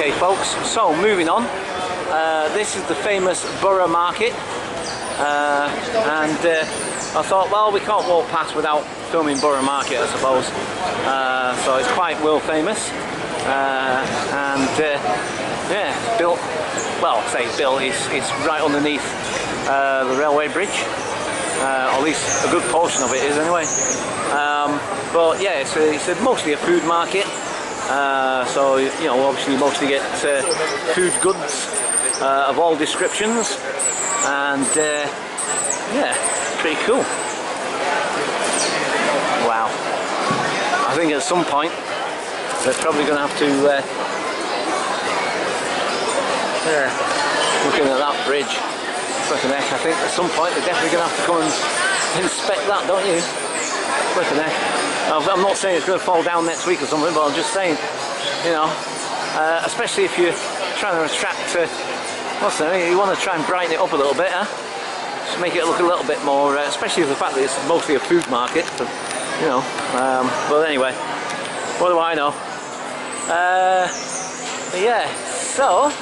Okay folks, so moving on, this is the famous Borough Market, and I thought, well, we can't walk past without filming Borough Market, I suppose. So it's quite world famous, and yeah, built, well, say built, it's right underneath the railway bridge, or at least a good portion of it is anyway. But yeah, it's mostly a food market. So, you know, obviously you mostly get food goods of all descriptions, and yeah, pretty cool. Wow. I think at some point they're probably going to have to, yeah, looking at that bridge, flipping heck, I think at some point they're definitely going to have to come and inspect that, don't you? Flipping heck. I'm not saying it's going to fall down next week or something, but I'm just saying, you know, especially if you're trying to attract, what's the name, you want to try and brighten it up a little bit, huh? Just make it look a little bit more, especially with the fact that it's mostly a food market, but, you know, but anyway, what do I know? Yeah, so,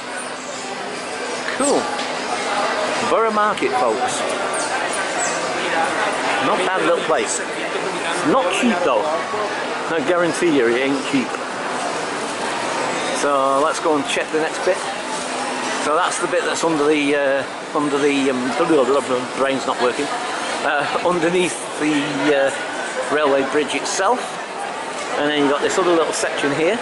cool. Borough Market, folks. Not a bad little place. Not cheap though. I guarantee you it ain't cheap. So let's go and check the next bit. So that's the bit that's under the brain's not working. Underneath the railway bridge itself, and then you've got this other little section here.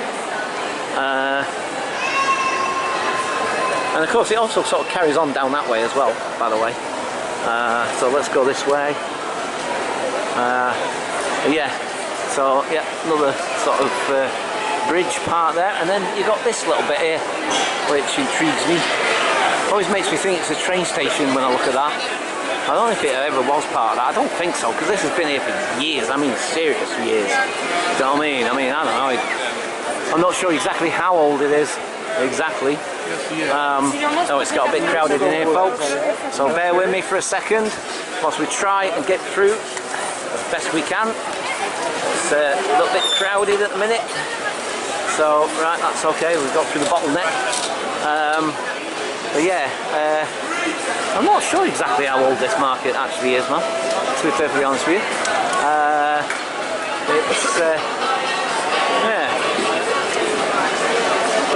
And of course it also sort of carries on down that way as well, by the way. So let's go this way. Yeah, so yeah, another sort of bridge part there, and then you got this little bit here which intrigues me. Always makes me think it's a train station when I look at that. I don't know if it ever was part of that. I don't think so, because this has been here for years. I mean serious years. Do you know what I mean? I don't know. I'm not sure exactly how old it is exactly. Oh, it's got a bit crowded in here, folks, so bear with me for a second whilst we try and get through as best we can. It's a little bit crowded at the minute, so right, that's okay, we've got through the bottleneck. But yeah, I'm not sure exactly how old this market actually is, man, to be perfectly honest with you. It's yeah,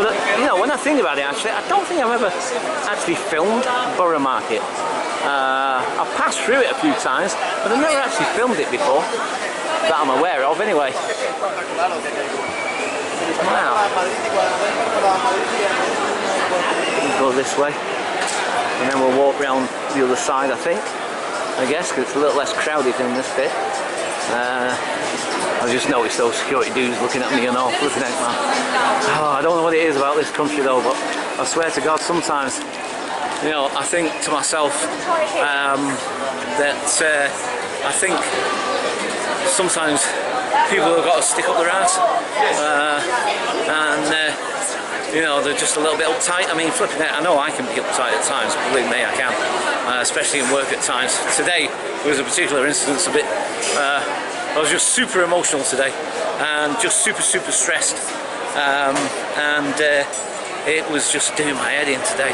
but you know, when I think about it, actually, I don't think I've ever actually filmed Borough Market. I've passed through it a few times, but I've never actually filmed it before, that I'm aware of anyway. Wow. We'll go this way, and then we'll walk round the other side, I think, I guess, because it's a little less crowded in this bit. I just noticed those security dudes looking at me and all, looking at man. Oh, I don't know what it is about this country though, but I swear to God, sometimes, you know, I think to myself that I think sometimes people have got to stick up their ass, and you know, they're just a little bit uptight. I mean, flipping it, I know I can be uptight at times, believe me, I can, especially in work at times. Today was a particular instance, a bit, I was just super emotional today, and just super stressed, and it was just doing my head in today.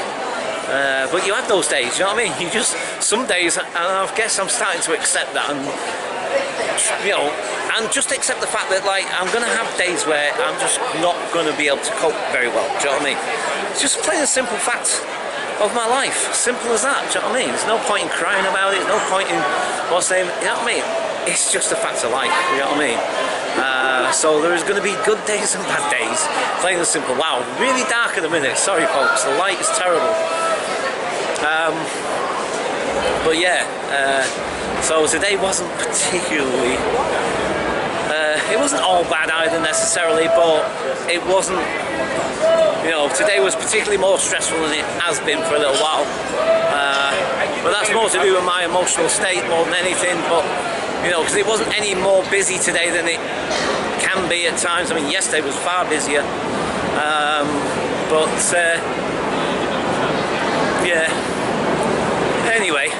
But you have those days, you know what I mean? You just, some days, and I guess I'm starting to accept that, and you know, and just accept the fact that, like, I'm going to have days where I'm just not going to be able to cope very well, do you know what I mean? It's just plain and simple facts of my life, simple as that, do you know what I mean? There's no point in crying about it, no point in what's name, you know what I mean? It's just a fact of life, you know what I mean? So there is going to be good days and bad days, plain and simple. Wow, really dark at the minute, sorry folks, the light is terrible. But yeah, so today wasn't particularly, it wasn't all bad either necessarily, but it wasn't, you know, today was particularly more stressful than it has been for a little while. But that's more to do with my emotional state more than anything, but, you know, because it wasn't any more busy today than it can be at times. I mean, yesterday was far busier, but yeah, anyway,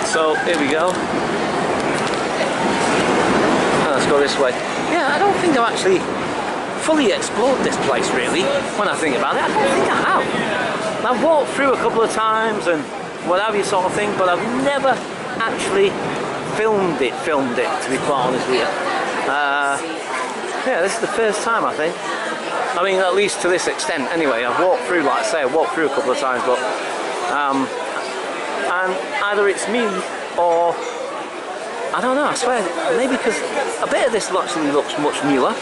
so here we go. Let's go this way. Yeah, I don't think I've actually fully explored this place really. When I think about it, I don't think I have. I've walked through a couple of times and whatever sort of thing, but I've never actually filmed it, to be quite honest with you. Yeah, this is the first time, I think. I mean, at least to this extent anyway. I've walked through, like I say, I've walked through a couple of times, but and either it's me or I don't know, I swear, maybe because a bit of this actually looks much newer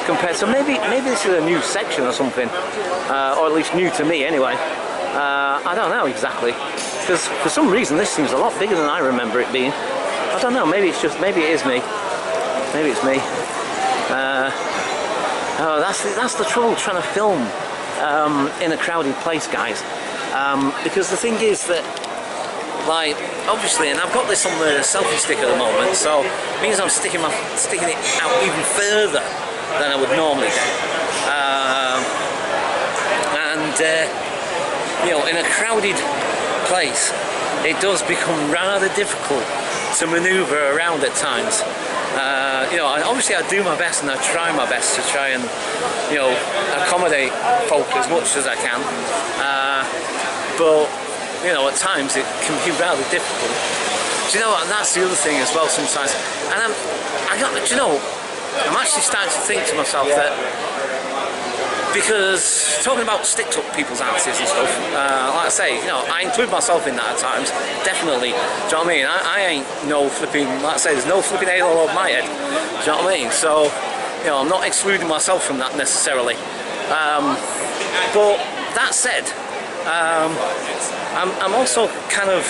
compared to, maybe this is a new section or something, or at least new to me anyway. I don't know exactly, because for some reason this seems a lot bigger than I remember it being. I don't know, maybe it's just, maybe it is me. Maybe it's me. Oh, that's the trouble trying to film in a crowded place, guys. Because the thing is that, like, obviously, and I've got this on the selfie stick at the moment, so it means I'm sticking it out even further than I would normally do. You know, in a crowded place, it does become rather difficult to manoeuvre around at times. You know, obviously I do my best and I try my best to try and, you know, accommodate folk as much as I can. But, you know, at times it can be rather difficult. Do you know what? And that's the other thing as well sometimes. And do you know, I'm actually starting to think to myself that, because talking about sticked up people's answers and stuff, like I say, you know, I include myself in that at times, definitely. Do you know what I mean? I ain't no flipping, like I say, there's no flipping halo over my head. Do you know what I mean? So, you know, I'm not excluding myself from that necessarily. But that said, I'm also kind of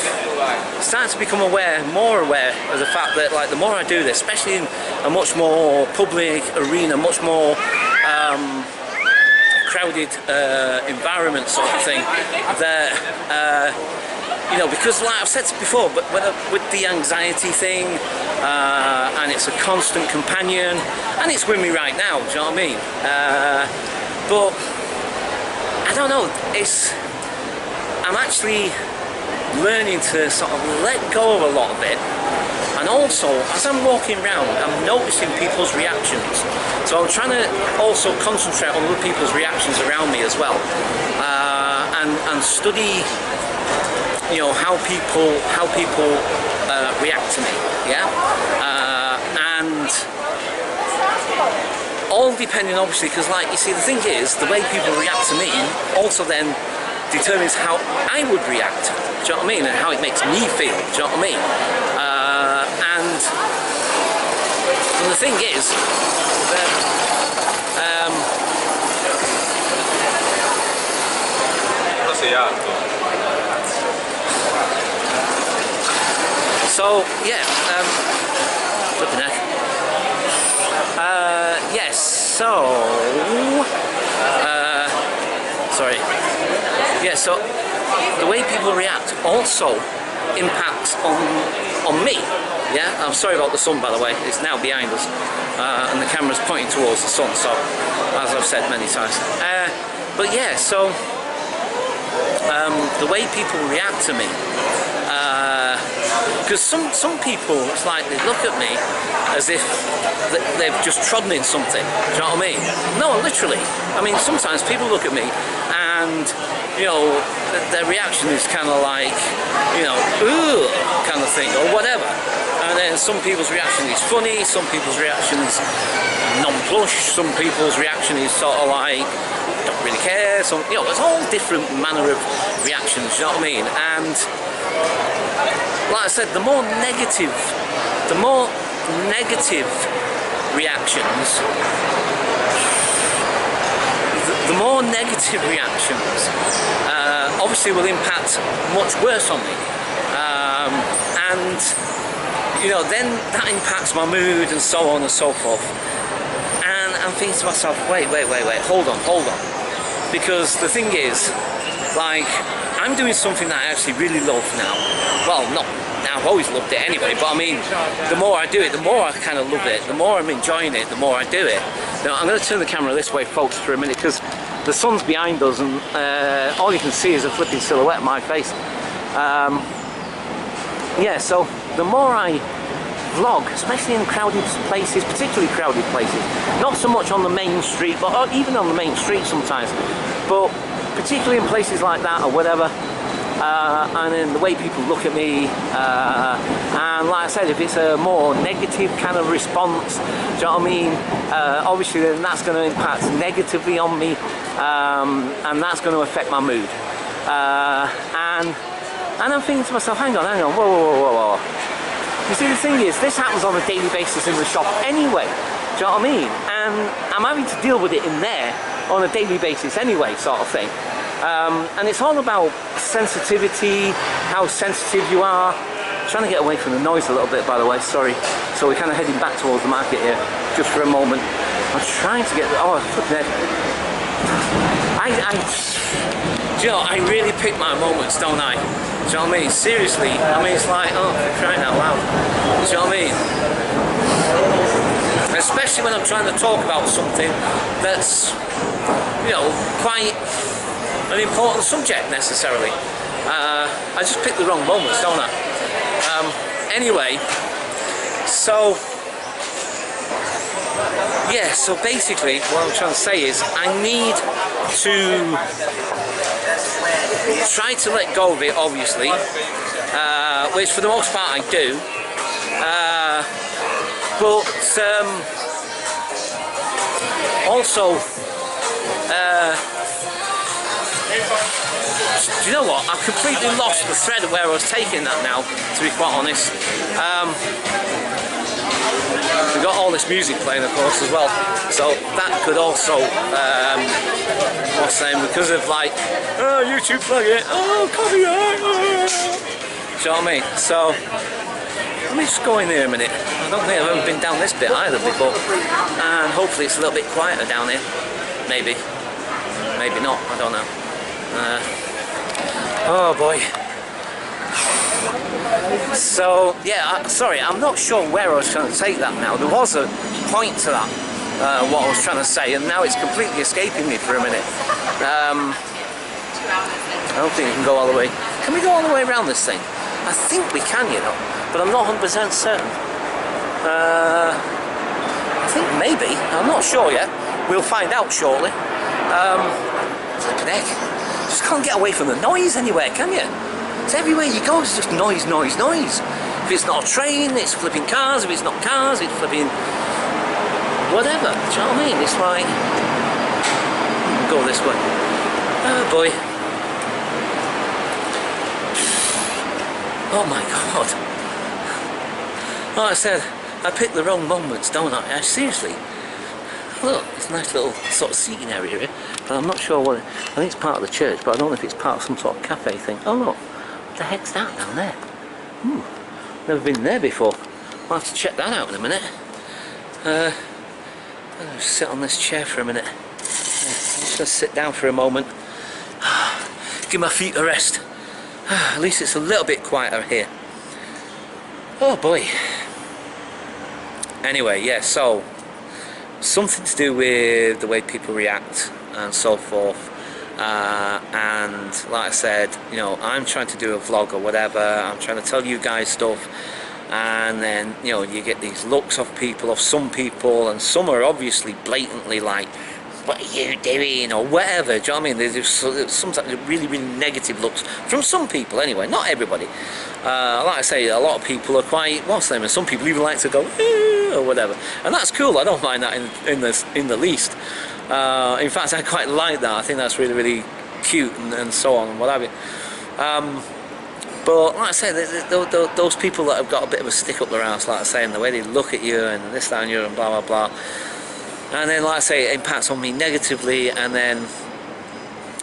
starting to become more aware of the fact that, like, the more I do this, especially in a much more public arena, much more crowded environment sort of thing, that you know, because like I've said before, but with the anxiety thing, and it's a constant companion, and it's with me right now, do you know what I mean? But I don't know, I'm actually learning to sort of let go of a lot of it. And also, as I'm walking around, I'm noticing people's reactions. So I'm trying to also concentrate on other people's reactions around me as well, and study, you know, how people react to me. Yeah, and all depending, obviously, because, like, you see, the thing is, the way people react to me also then determines how I would react. Do you know what I mean? And how it makes me feel. Do you know what I mean? And the thing is that so yeah, flipping heck. Yes, so sorry. Yeah, so the way people react also impacts on me. Yeah, I'm sorry about the sun, by the way. It's now behind us, and the camera's pointing towards the sun. So, as I've said many times. But yeah, so the way people react to me, because some people, it's like they look at me as if they've just trodden in something. Do you know what I mean? No, literally. I mean, sometimes people look at me and, you know, their reaction is kind of like, you know, ooh, kind of thing, or whatever. And then some people's reaction is funny, some people's reaction is non-plush, some people's reaction is sort of like, don't really care. Some, you know, there's all different manner of reactions, you know what I mean? And like I said, the more negative reactions, the more negative reactions obviously will impact much worse on me, and, you know, then that impacts my mood and so on and so forth. And I'm thinking to myself, wait, hold on, because the thing is, like, I'm doing something that I actually really love now. Well, not now, I've always loved it anyway, but I mean, the more I do it, the more I kind of love it, the more I'm enjoying it, the more I do it. Now, I'm going to turn the camera this way, folks, for a minute, because the sun's behind us and all you can see is a flipping silhouette of my face. Yeah, so the more I vlog, especially in crowded places, particularly crowded places. Not so much on the main street, but even on the main street sometimes. But particularly in places like that or whatever. And then the way people look at me, and like I said, if it's a more negative kind of response, do you know what I mean? Obviously then that's going to impact negatively on me, and that's going to affect my mood. And I'm thinking to myself, hang on, whoa. You see, the thing is, this happens on a daily basis in the shop anyway, do you know what I mean? And I'm having to deal with it in there on a daily basis anyway, sort of thing. And it's all about sensitivity, how sensitive you are. I'm trying to get away from the noise a little bit, by the way, sorry. So we're kind of heading back towards the market here, just for a moment. I'm trying to get, oh, flipping head. Do you know, I really pick my moments, don't I? Do you know what I mean? Seriously, I mean, it's like, oh, for crying out loud. Do you know what I mean? Especially when I'm trying to talk about something that's, you know, quite an important subject necessarily. I just pick the wrong moments, don't I? Anyway, so yeah, so basically what I'm trying to say is I need to try to let go of it, obviously, which for the most part I do, but also do you know what? I've completely lost the thread of where I was taking that now, to be quite honest. We've got all this music playing, of course, as well, so that could also, what's the name, because of like, oh, YouTube flag it, oh, copyright, oh. Do you know what I mean? So, let me just go in there a minute. I don't think I've ever been down this bit either before, and hopefully it's a little bit quieter down here. Maybe not, I don't know. Oh boy. So yeah, sorry, I'm not sure where I was trying to take that now. There was a point to that, what I was trying to say, and now it's completely escaping me for a minute. I don't think we can go all the way. Can we go all the way around this thing? I think we can, you know, but I'm not 100% certain. I think maybe. I'm not sure yet. We'll find out shortly. Flippin' heck. Just can't get away from the noise anywhere, can you? It's everywhere you go, it's just noise. If it's not a train, it's flipping cars. If it's not cars, it's flipping whatever. Do you know what I mean? It's like, go this way. Oh boy. Oh my god. Like I said, I pick the wrong moments, don't I? Seriously. Look, it's a nice little sort of seating area here, but I'm not sure what. I think it's part of the church, but I don't know if it's part of some sort of cafe thing. Oh look, what the heck's that down there? Never been there before. I'll have to check that out in a minute. I'll just sit on this chair for a minute. I'm just going to sit down for a moment. Give my feet a rest. At least it's a little bit quieter here. Oh boy. Anyway, yeah, so something to do with the way people react and so forth, and like I said, you know, I'm trying to do a vlog or whatever, I'm trying to tell you guys stuff, and then, you know, you get these looks of people, of some people, and some are obviously blatantly like, what are you doing, or whatever. Do you know what I mean? There's sometimes really negative looks from some people anyway, not everybody. Like I say, a lot of people are quite, what's the name, and some people even like to go or whatever, and that's cool. I don't mind that in the least. In fact, I quite like that. I think that's really cute and so on and what have you. But like I say, those people that have got a bit of a stick up their ass, like I say, and the way they look at you and this, that and you and blah blah blah, and then like I say, it impacts on me negatively, and then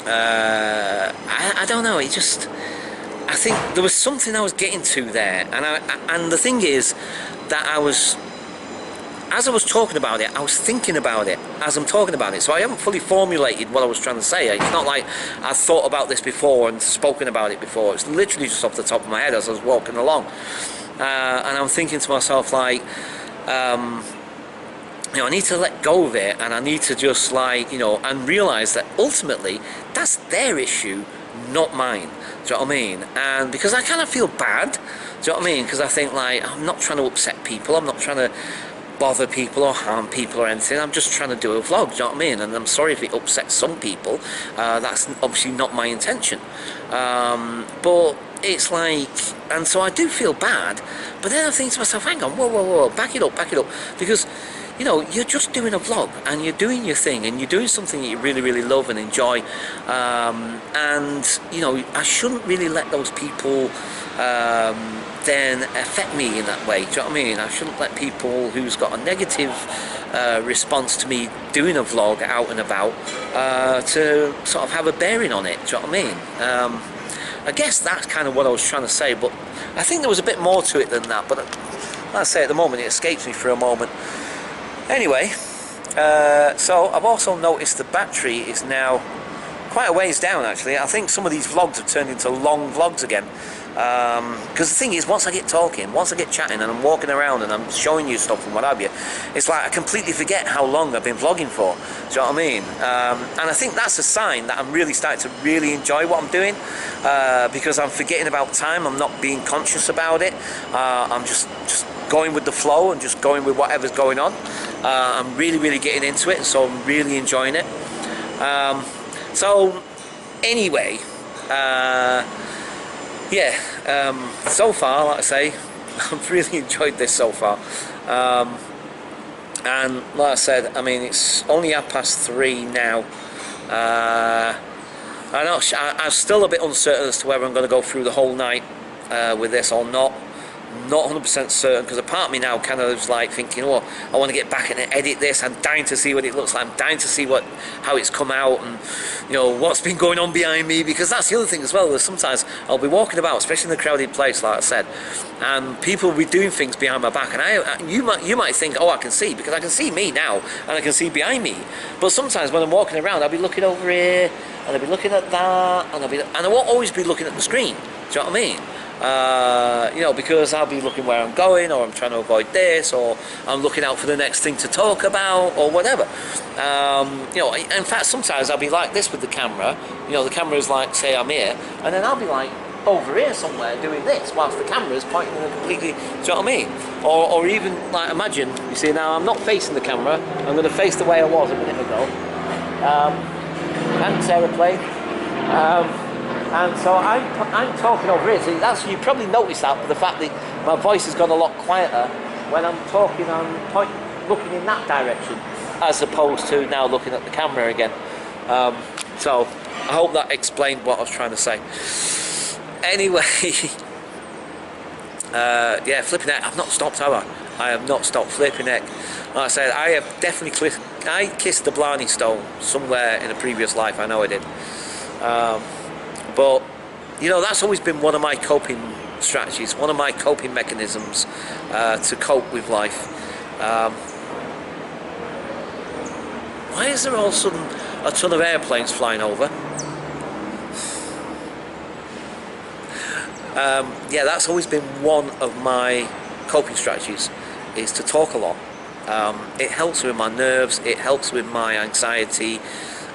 I don't know, it just, I think there was something I was getting to there, and the thing is that as I was talking about it, I was thinking about it as I'm talking about it, so I haven't fully formulated what I was trying to say. It's not like I've thought about this before and spoken about it before. It's literally just off the top of my head as I was walking along, and I'm thinking to myself like, you know, I need to let go of it, and I need to just like, you know, and realize that ultimately that's their issue, not mine. Do you know what I mean? And because I kind of feel bad, do you know what I mean? Because I think like, I'm not trying to upset people, I'm not trying to bother people or harm people or anything, I'm just trying to do a vlog, do you know what I mean? And I'm sorry if it upsets some people, that's obviously not my intention. But it's like, and so I do feel bad, but then I think to myself, hang on, whoa, back it up, because, you know, you're just doing a vlog, and you're doing your thing, and you're doing something that you really, really love and enjoy, and, you know, I shouldn't really let those people then affect me in that way, do you know what I mean? I shouldn't let people who's got a negative response to me doing a vlog out and about to sort of have a bearing on it, do you know what I mean? I guess that's kind of what I was trying to say, but I think there was a bit more to it than that, but like I say, at the moment it escapes me for a moment. Anyway, so I've also noticed the battery is now quite a ways down actually. I think some of these vlogs have turned into long vlogs again. Because the thing is, once I get talking, once I get chatting and I'm walking around and I'm showing you stuff and what have you, it's like I completely forget how long I've been vlogging for. Do you know what I mean? And I think that's a sign that I'm really starting to really enjoy what I'm doing, because I'm forgetting about time, I'm not being conscious about it, I'm just going with the flow and just going with whatever's going on. I'm really getting into it, and so I'm really enjoying it. So anyway, yeah, so far, like I say, I've really enjoyed this so far. And like I said, I mean, it's only 3:30 now. I'm still a bit uncertain as to whether I'm going to go through the whole night with this or not. Not 100% certain, because a part of me now kind of is like thinking, oh, I want to get back and edit this. I'm dying to see what it looks like. I'm dying to see how it's come out, and you know what's been going on behind me, because that's the other thing as well. There's sometimes I'll be walking about, especially in a crowded place, like I said, and people will be doing things behind my back, and you might think, oh, I can see, because I can see me now and I can see behind me. But sometimes when I'm walking around, I'll be looking over here and I'll be looking at that, and I won't always be looking at the screen. Do you know what I mean? You know, because I'll be looking where I'm going, or I'm trying to avoid this, or I'm looking out for the next thing to talk about, or whatever. You know, in fact, sometimes I'll be like this with the camera. You know, the camera is like, say I'm here, and then I'll be like over here somewhere doing this, whilst the camera is pointing in a completely, do you know what I mean? Or even, like, imagine, you see, now I'm not facing the camera, I'm going to face the way I was a minute ago. Thanks, aeroplane. And so I'm talking over here, so you probably noticed that, but the fact that my voice has gone a lot quieter when I'm talking, looking in that direction, as opposed to now looking at the camera again. So I hope that explained what I was trying to say. Anyway, yeah, flipping heck, I've not stopped, have I? I have not stopped flipping heck. Like I said, I have definitely kissed the Blarney Stone somewhere in a previous life, I know I did. But, you know, that's always been one of my coping strategies, one of my coping mechanisms to cope with life. Why is there all of a sudden a ton of airplanes flying over? Yeah, that's always been one of my coping strategies, is to talk a lot. It helps with my nerves, it helps with my anxiety,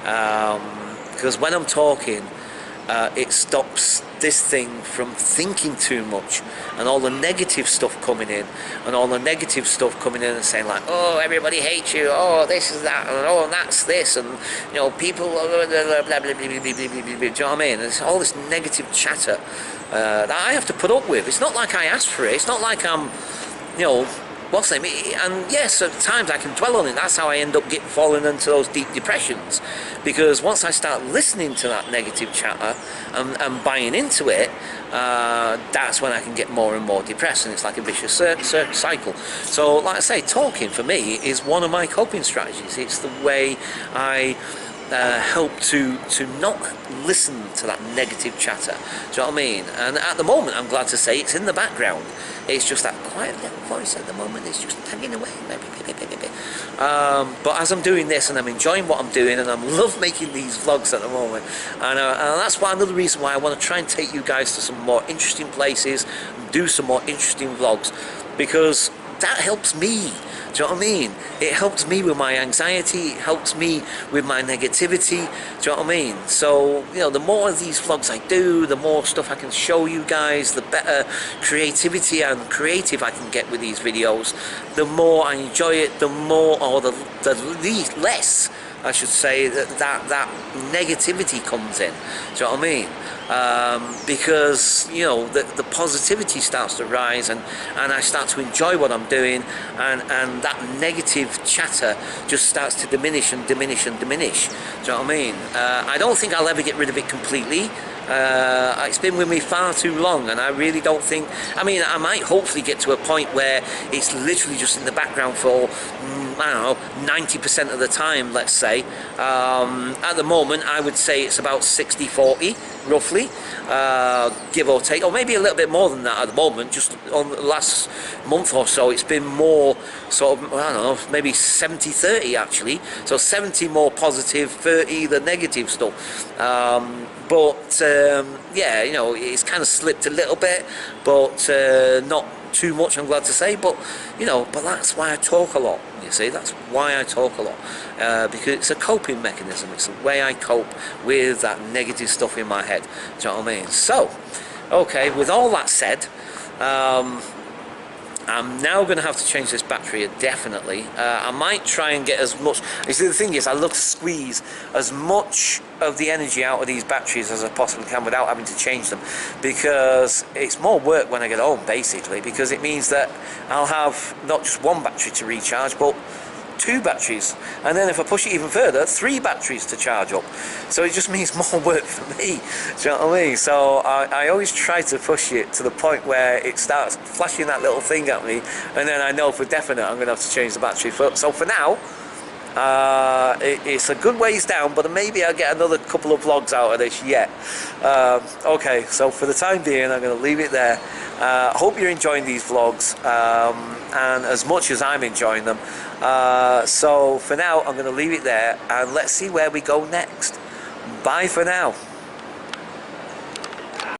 because when I'm talking, it stops this thing from thinking too much, and all the negative stuff coming in, and saying like, oh, everybody hates you, oh, this is that, and oh, that's this, and you know, people, blah, blah, blah, blah, blah, blah, blah, blah, do you know what I mean? There's all this negative chatter that I have to put up with. It's not like I asked for it. It's not like I'm, you know, what's the name? And yes, at times I can dwell on it. That's how I end up falling into those deep depressions, because once I start listening to that negative chatter and buying into it, that's when I can get more and more depressed, and it's like a vicious cycle. So like I say, talking for me is one of my coping strategies. It's the way I help to not listen to that negative chatter. Do you know what I mean? And at the moment, I'm glad to say it's in the background. It's just that quiet little voice at the moment. It's just tagging away. But as I'm doing this and I'm enjoying what I'm doing, and I love making these vlogs at the moment, and that's another reason why I want to try and take you guys to some more interesting places, and do some more interesting vlogs, because that helps me. Do you know what I mean? It helps me with my anxiety, it helps me with my negativity, do you know what I mean? So, you know, the more of these vlogs I do, the more stuff I can show you guys, the better creativity and creative I can get with these videos, the more I enjoy it, the more, or the less, I should say, that negativity comes in. Do you know what I mean? Because, you know, the positivity starts to rise, and I start to enjoy what I'm doing, and that negative chatter just starts to diminish and diminish and diminish. Do you know what I mean? I don't think I'll ever get rid of it completely. It's been with me far too long, and I really don't think, I mean, I might hopefully get to a point where it's literally just in the background for, I don't know, 90% of the time, let's say. At the moment, I would say it's about 60-40, roughly, give or take, or maybe a little bit more than that at the moment. Just on the last month or so, it's been more sort of, I don't know, maybe 70-30 actually. So 70 more positive, 30 the negative stuff. But yeah, you know, it's kind of slipped a little bit, but not too much, I'm glad to say. But, you know, but that's why I talk a lot, you see. That's why I talk a lot, because it's a coping mechanism. It's the way I cope with that negative stuff in my head. Do you know what I mean? So, okay, with all that said, I'm now going to have to change this battery, definitely. I might try and get as much, you see, the thing is, I love to squeeze as much of the energy out of these batteries as I possibly can without having to change them, because it's more work when I get home, basically, because it means that I'll have not just one battery to recharge, but 2 batteries, and then if I push it even further, 3 batteries to charge up. So it just means more work for me. Do you know what I mean? So I always try to push it to the point where it starts flashing that little thing at me, and then I know for definite I'm going to have to change the battery. So for now, it's a good ways down, but maybe I'll get another couple of vlogs out of this yet. Okay, so for the time being, I'm going to leave it there. Hope you're enjoying these vlogs, and as much as I'm enjoying them. So for now, I'm going to leave it there, and let's see where we go next. Bye for now.